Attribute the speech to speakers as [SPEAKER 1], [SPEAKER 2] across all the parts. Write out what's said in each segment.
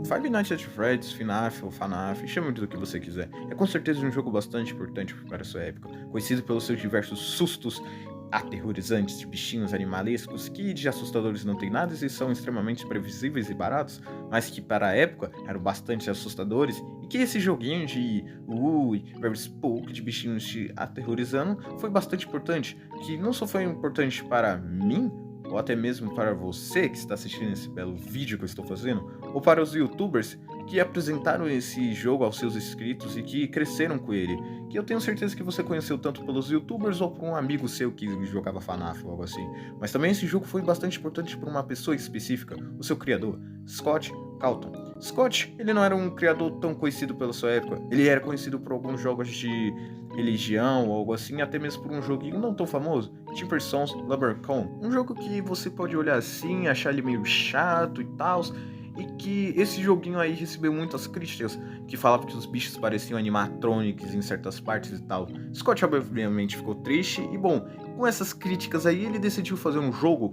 [SPEAKER 1] Five Nights at Freddy's, FNAF ou FNAF, chame do que você quiser, é com certeza um jogo bastante importante para sua época, conhecido pelos seus diversos sustos aterrorizantes de bichinhos animalescos que de assustadores não tem nada e são extremamente previsíveis e baratos, mas que para a época eram bastante assustadores e que esse joguinho de very spook de bichinhos te aterrorizando foi bastante importante, que não só foi importante para mim, ou até mesmo para você que está assistindo esse belo vídeo que eu estou fazendo, ou para os youtubers que apresentaram esse jogo aos seus inscritos e que cresceram com ele, que eu tenho certeza que você conheceu tanto pelos youtubers ou por um amigo seu que jogava FNAF ou algo assim. Mas também esse jogo foi bastante importante para uma pessoa específica, o seu criador, Scott Calton. Scott, ele não era um criador tão conhecido pela sua época, ele era conhecido por alguns jogos de religião ou algo assim, até mesmo por um joguinho não tão famoso, Timber Sons Lumbercon. Um jogo que você pode olhar assim, achar ele meio chato e tal, e que esse joguinho aí recebeu muitas críticas, que falavam que os bichos pareciam animatronics em certas partes e tal. Scott obviamente ficou triste e bom, com essas críticas aí ele decidiu fazer um jogo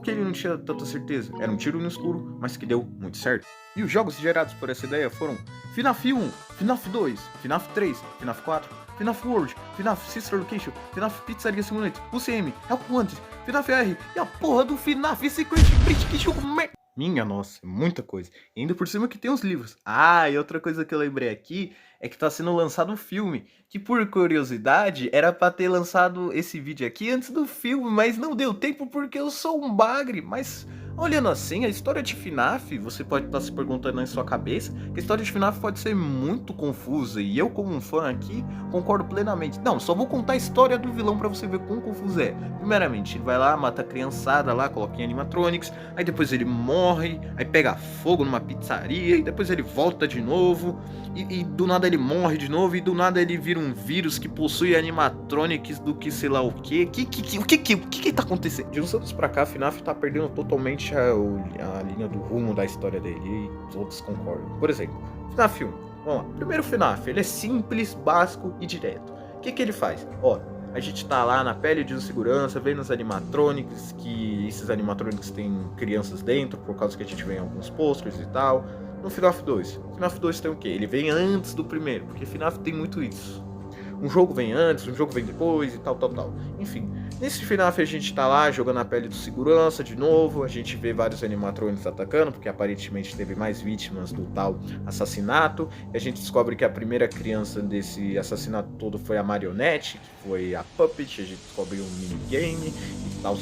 [SPEAKER 1] que ele não tinha tanta certeza, era um tiro no escuro, mas que deu muito certo. E os jogos gerados por essa ideia foram FNAF 1, FNAF 2, FNAF 3, FNAF 4, FNAF World, FNAF Sister Location, FNAF Pizzaria Simulator, UCM, Help Wanted, FNAF R e a porra do FNAF Secret Breach, que jogo merda! Minha nossa, muita coisa. E ainda por cima que tem os livros. Ah, e outra coisa que eu lembrei aqui é que tá sendo lançado um filme, que por curiosidade era pra ter lançado esse vídeo aqui antes do filme, mas não deu tempo porque eu sou um bagre. Mas olhando assim, a história de FNAF, você pode estar se perguntando em sua cabeça, que a história de FNAF pode ser muito confusa, e eu como um fã aqui, concordo plenamente. Não, só vou contar a história do vilão pra você ver quão confuso é. Primeiramente, ele vai lá, mata a criançada lá, coloca em animatronics, aí depois ele morre, aí pega fogo numa pizzaria, e depois ele volta de novo, e do nada ele morre de novo, e do nada ele vira um vírus que possui animatronics do que sei lá o que. O que tá acontecendo? De uns anos pra cá, a FNAF tá perdendo totalmente a linha do rumo da história dele, e todos concordam. Por exemplo, FNAF 1. Vamos lá. Primeiro FNAF, ele é simples, básico e direto. O que ele faz? Ó, a gente tá lá na pele de um segurança, vendo os animatronics, que esses animatronics têm crianças dentro, por causa que a gente vê em alguns posters e tal. No FNAF 2. FNAF 2 tem o quê? Ele vem antes do primeiro, porque FNAF tem muito isso. Um jogo vem antes, um jogo vem depois e tal. Enfim, nesse FNAF a gente tá lá jogando a pele do segurança de novo, a gente vê vários animatrônicos atacando, porque aparentemente teve mais vítimas do tal assassinato, e a gente descobre que a primeira criança desse assassinato todo foi a marionete, que foi a Puppet, a gente descobre um minigame e tal.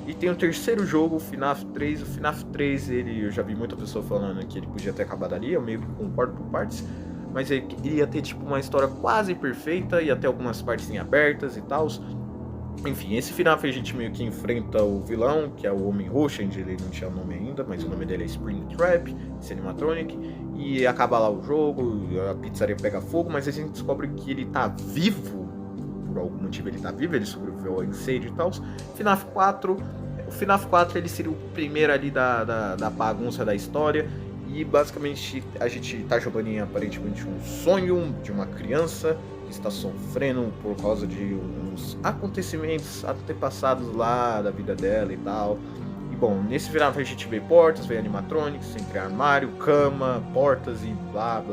[SPEAKER 1] E tem o terceiro jogo, o FNAF 3. O FNAF 3, eu já vi muita pessoa falando que ele podia ter acabado ali, eu meio que concordo por partes, mas ele ia ter tipo uma história quase perfeita, ia ter algumas partes em abertas e tal. Enfim, esse FNAF a gente meio que enfrenta o vilão, que é o Homem Roxo, ele não tinha nome ainda, mas o nome dele é Springtrap, esse animatronic, e acaba lá o jogo, a pizzaria pega fogo, mas a gente descobre que ele tá vivo, por algum motivo ele tá vivo, ele sobreviveu ao incêndio e tal. FNAF 4, o FNAF 4 ele seria o primeiro ali da bagunça da história, e basicamente a gente tá jogando em aparentemente um sonho de uma criança que está sofrendo por causa de uns acontecimentos antepassados lá da vida dela e tal. E bom, nesse final a gente vê portas, vê animatronics, entre armário, cama, portas e blá.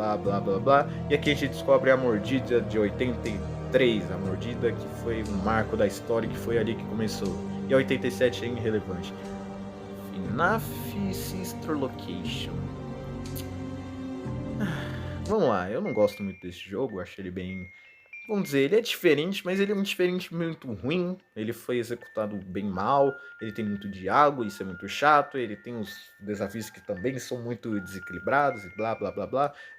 [SPEAKER 1] E aqui a gente descobre a mordida de 83, a mordida que foi um marco da história, que foi ali que começou. E a 87 é irrelevante. FNAF Sister Location. Vamos lá, eu não gosto muito desse jogo, acho ele bem... Vamos dizer, ele é diferente, mas ele é um diferente muito ruim, ele foi executado bem mal, ele tem muito diálogo, isso é muito chato, ele tem os desafios que também são muito desequilibrados e blá.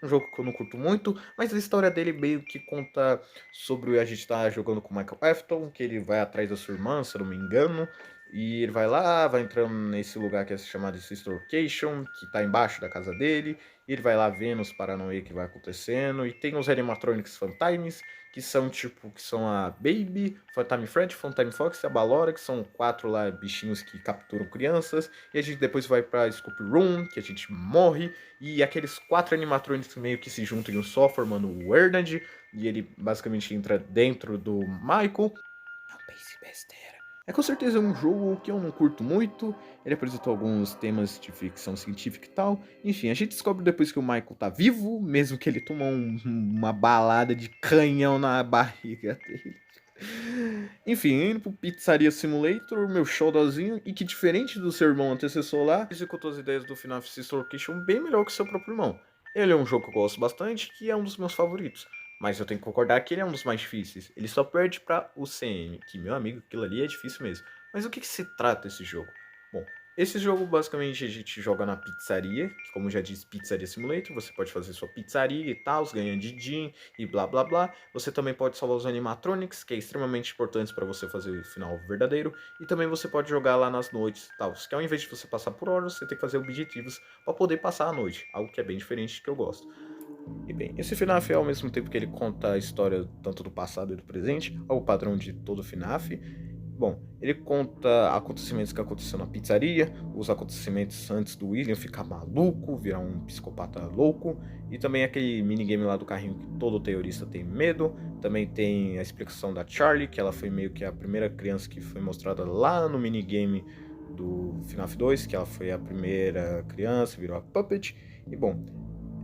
[SPEAKER 1] Um jogo que eu não curto muito, mas a história dele meio que conta sobre a gente estar jogando com o Michael Afton, que ele vai atrás da sua irmã, se eu não me engano, E ele vai lá, vai entrando nesse lugar que é chamado de Sister Location, que tá embaixo da casa dele. E ele vai lá vendo os paranauê que vai acontecendo. E tem os animatronics Fantimes, que são tipo, que são a Baby, Funtime Fred, Funtime Fox e a Ballora, que são 4 lá bichinhos que capturam crianças. E a gente depois vai pra Scoop Room, que a gente morre. E aqueles 4 animatronics meio que se juntam em um só, formando o Ernad. E ele basicamente entra dentro do Michael. Não pense besteira. É com certeza um jogo que eu não curto muito. Ele apresentou alguns temas de ficção científica e tal. Enfim, a gente descobre depois que o Michael tá vivo, mesmo que ele tomou uma balada de canhão na barriga dele. Enfim, indo pro Pizzaria Simulator, meu showzinho, e que diferente do seu irmão antecessor lá, executou as ideias do Final Fantasy Location bem melhor que seu próprio irmão. Ele é um jogo que eu gosto bastante, que é um dos meus favoritos. Mas eu tenho que concordar que ele é um dos mais difíceis. Ele só perde para o CM, que, meu amigo, aquilo ali é difícil mesmo. Mas o que se trata esse jogo? Bom, esse jogo basicamente a gente joga na pizzaria, que como já disse, Pizzaria Simulator, você pode fazer sua pizzaria e tal, ganha din e blá blá blá. Você também pode salvar os animatronics, que é extremamente importante para você fazer o final verdadeiro, e também você pode jogar lá nas noites e tal, que ao invés de você passar por horas, você tem que fazer objetivos para poder passar a noite, algo que é bem diferente que eu gosto. E bem, esse FNAF, ao mesmo tempo que ele conta a história tanto do passado e do presente, ao padrão de todo FNAF, bom, ele conta acontecimentos que aconteceram na pizzaria, os acontecimentos antes do William ficar maluco, virar um psicopata louco, e também aquele minigame lá do carrinho que todo teorista tem medo. Também tem a explicação da Charlie, que ela foi meio que a primeira criança que foi mostrada lá no minigame do FNAF 2, que ela foi a primeira criança, virou a Puppet. E bom,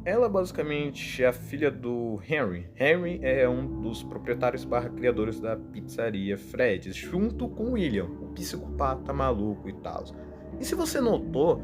[SPEAKER 1] ela basicamente é a filha do Henry. Henry é um dos proprietários barra criadores da pizzaria Fred's, junto com o William, o psicopata maluco e tal. E se você notou,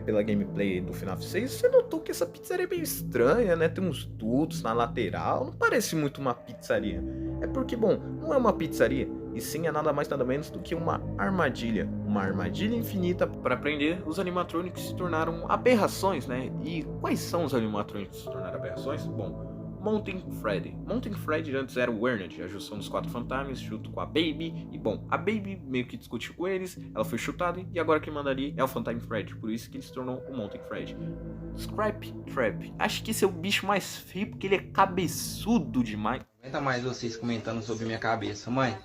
[SPEAKER 1] pela gameplay do FNAF 6, você notou que essa pizzaria é meio estranha, né? Tem uns dutos na lateral, não parece muito uma pizzaria. É porque, bom, não é uma pizzaria, e sim é nada mais nada menos do que uma armadilha. Uma armadilha infinita para prender os animatronics que se tornaram aberrações, né? E quais são os animatronics que se tornaram aberrações? Bom, Mountain Freddy. Mountain Freddy antes era o Ernad, a junção dos 4 fantasmas, junto com a Baby. E bom, a Baby meio que discutiu com eles, ela foi chutada e agora quem manda ali é o Phantom Freddy, por isso que ele se tornou o Mountain Freddy. Scrap Trap. Acho que esse é o bicho mais feio porque ele é cabeçudo demais.
[SPEAKER 2] Não aguenta mais vocês comentando sobre minha cabeça, mãe.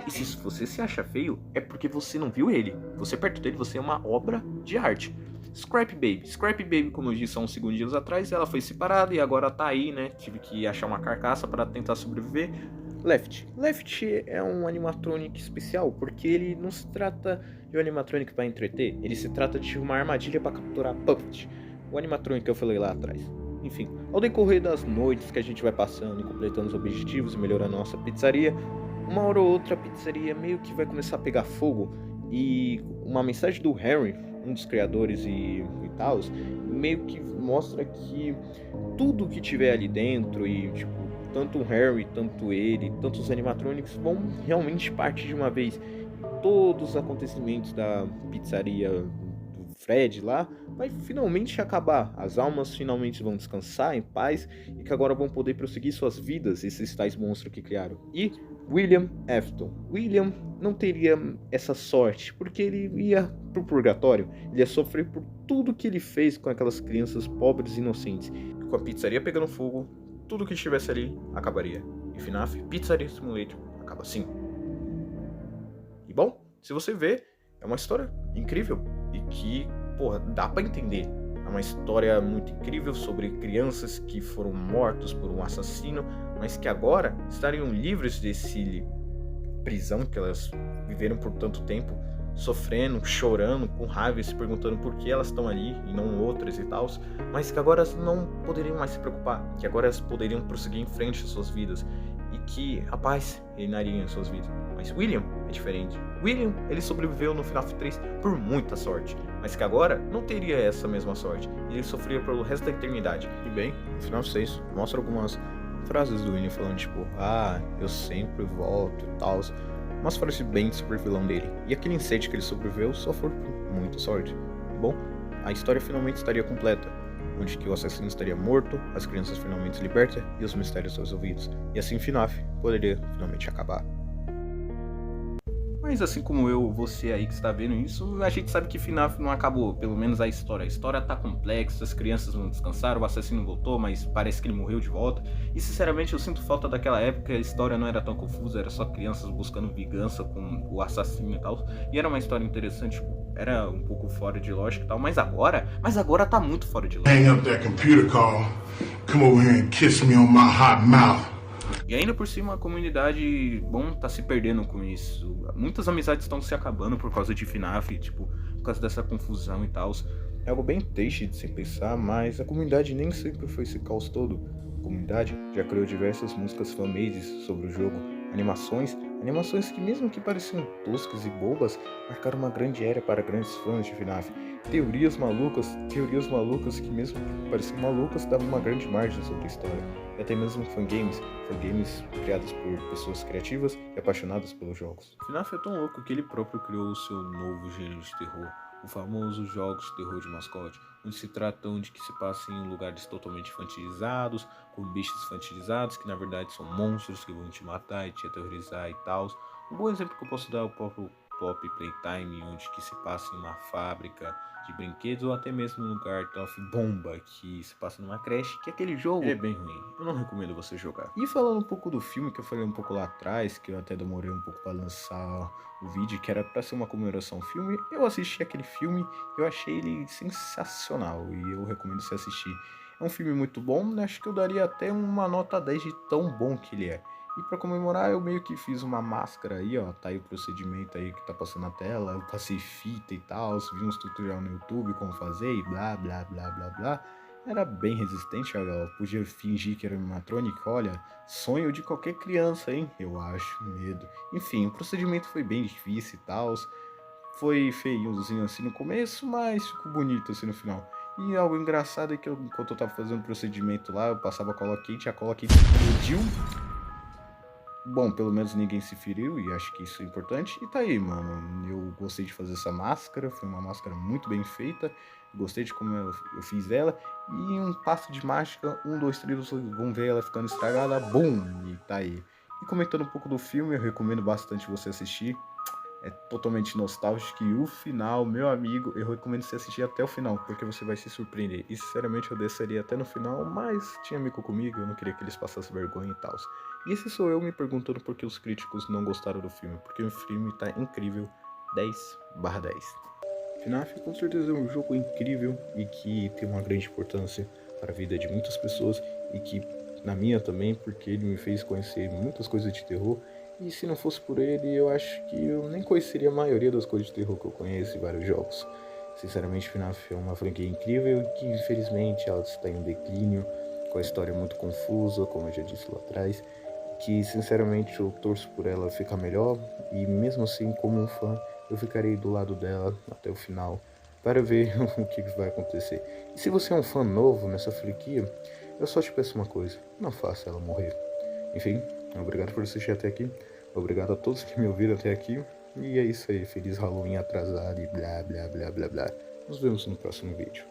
[SPEAKER 1] E se você se acha feio, é porque você não viu ele. Você perto dele, você é uma obra de arte. Scrap Baby. Scrap Baby, como eu disse há uns segundinhos atrás, ela foi separada e agora tá aí, né? Tive que achar uma carcaça para tentar sobreviver. Left. Left é um animatronic especial, porque ele não se trata de um animatronic para entreter, ele se trata de uma armadilha para capturar Puppet, o animatronic que eu falei lá atrás. Enfim, ao decorrer das noites que a gente vai passando e completando os objetivos e melhorando a nossa pizzaria, uma hora ou outra a pizzaria meio que vai começar a pegar fogo e uma mensagem do Harry, um dos criadores e tal, meio que mostra que tudo que tiver ali dentro e tipo, tanto o Harry, tanto ele, tanto os animatronics vão realmente partir de uma vez. Todos os acontecimentos da pizzaria do Fred lá vai finalmente acabar. As almas finalmente vão descansar em paz e que agora vão poder prosseguir suas vidas, esses tais monstros que criaram. E William Afton. William não teria essa sorte, porque ele ia pro purgatório, ele ia sofrer por tudo que ele fez com aquelas crianças pobres e inocentes. Com a pizzaria pegando fogo, tudo que estivesse ali acabaria. E FNAF Pizzaria Simulator acaba assim. E bom, se você vê, é uma história incrível e que, porra, dá pra entender. É uma história muito incrível sobre crianças que foram mortos por um assassino, mas que agora estariam livres desse prisão que elas viveram por tanto tempo, sofrendo, chorando, com raiva e se perguntando por que elas estão ali e não outras e tal, mas que agora elas não poderiam mais se preocupar, que agora elas poderiam prosseguir em frente às suas vidas e que a paz reinaria em suas vidas. Mas William é diferente. William, ele sobreviveu no FNAF 3 por muita sorte, mas que agora não teria essa mesma sorte, e ele sofria pelo resto da eternidade. E bem, no FNAF 6 mostra algumas frases do William falando tipo, eu sempre volto e tal, umas frases bem de super vilão dele. E aquele incêndio que ele sobreviveu só foi por muita sorte. E bom, a história finalmente estaria completa, onde que o assassino estaria morto, as crianças finalmente libertas e os mistérios resolvidos. E assim FNAF poderia finalmente acabar. Mas assim como eu, você aí que está vendo isso, a gente sabe que FNAF não acabou, pelo menos a história. A história tá complexa, as crianças não descansaram, o assassino voltou, mas parece que ele morreu de volta. E sinceramente eu sinto falta daquela época, a história não era tão confusa, era só crianças buscando vingança com o assassino e tal. E era uma história interessante, tipo, era um pouco fora de lógica e tal, mas agora tá muito fora de lógica.
[SPEAKER 3] Hang up that computer call, come over here and kiss me on my hot mouth.
[SPEAKER 1] E ainda por cima a comunidade, bom, tá se perdendo com isso. Muitas amizades estão se acabando por causa de FNAF, tipo, por causa dessa confusão e tal. É algo bem triste de se pensar, mas a comunidade nem sempre foi esse caos todo. A comunidade já criou diversas músicas fanbases sobre o jogo, animações que mesmo que pareciam toscas e bobas, marcaram uma grande era para grandes fãs de FNAF. Teorias malucas que mesmo que pareciam malucas davam uma grande margem sobre a história. E até mesmo fangames criados por pessoas criativas e apaixonadas pelos jogos. FNAF é tão louco que ele próprio criou o seu novo gênero de terror, o famoso jogos de terror de mascote, onde se tratam de que se passam em lugares totalmente infantilizados, com bichos infantilizados que na verdade são monstros que vão te matar e te aterrorizar e tal. Um bom exemplo que eu posso dar é o próprio Pop Playtime, onde que se passa em uma fábrica de brinquedos ou até mesmo no lugar of Bomba, que se passa numa creche, que aquele jogo é bem ruim, eu não recomendo você jogar. E falando um pouco do filme, que eu falei um pouco lá atrás, que eu até demorei um pouco para lançar o vídeo, que era para ser uma comemoração ao filme, eu assisti aquele filme, eu achei ele sensacional e eu recomendo você assistir. É um filme muito bom, acho que eu daria até uma nota 10 de tão bom que ele é. E pra comemorar eu meio que fiz uma máscara aí, ó, tá aí o procedimento aí que tá passando na tela, eu passei fita e tal, vi uns tutorial no YouTube como fazer e blá blá blá blá blá. Era bem resistente, ó, podia fingir que era animatronic, olha, sonho de qualquer criança, hein, eu acho, medo. Enfim, o procedimento foi bem difícil e tal, foi feiozinho assim no começo, mas ficou bonito assim no final. E algo engraçado é que enquanto eu tava fazendo o procedimento lá, eu passava cola quente, a cola quente explodiu. Bom, pelo menos ninguém se feriu e acho que isso é importante. E tá aí, mano. Eu gostei de fazer essa máscara, foi uma máscara muito bem feita. Gostei de como eu fiz ela. E um passo de mágica, 1, 2, 3, vocês vão ver ela ficando estragada. Bum! E tá aí. E comentando um pouco do filme, eu recomendo bastante você assistir. É totalmente nostálgico e o final, meu amigo, eu recomendo você assistir até o final, porque você vai se surpreender. E sinceramente eu desceria até no final, mas tinha amigo comigo, eu não queria que eles passassem vergonha e tal. E esse sou eu me perguntando por que os críticos não gostaram do filme, porque o filme tá incrível, 10/10. FNAF com certeza é um jogo incrível e que tem uma grande importância para a vida de muitas pessoas e que na minha também, porque ele me fez conhecer muitas coisas de terror. E se não fosse por ele, eu acho que eu nem conheceria a maioria das coisas de terror que eu conheço em vários jogos. Sinceramente, FNAF é uma franquia incrível e que infelizmente ela está em declínio, com a história muito confusa, como eu já disse lá atrás, que sinceramente eu torço por ela ficar melhor e mesmo assim, como um fã, eu ficarei do lado dela até o final para ver o que vai acontecer. E se você é um fã novo nessa franquia, eu só te peço uma coisa, não faça ela morrer. Enfim, obrigado por assistir até aqui. Obrigado a todos que me ouviram até aqui. E é isso aí. Feliz Halloween atrasado e blá blá blá blá blá. Nos vemos no próximo vídeo.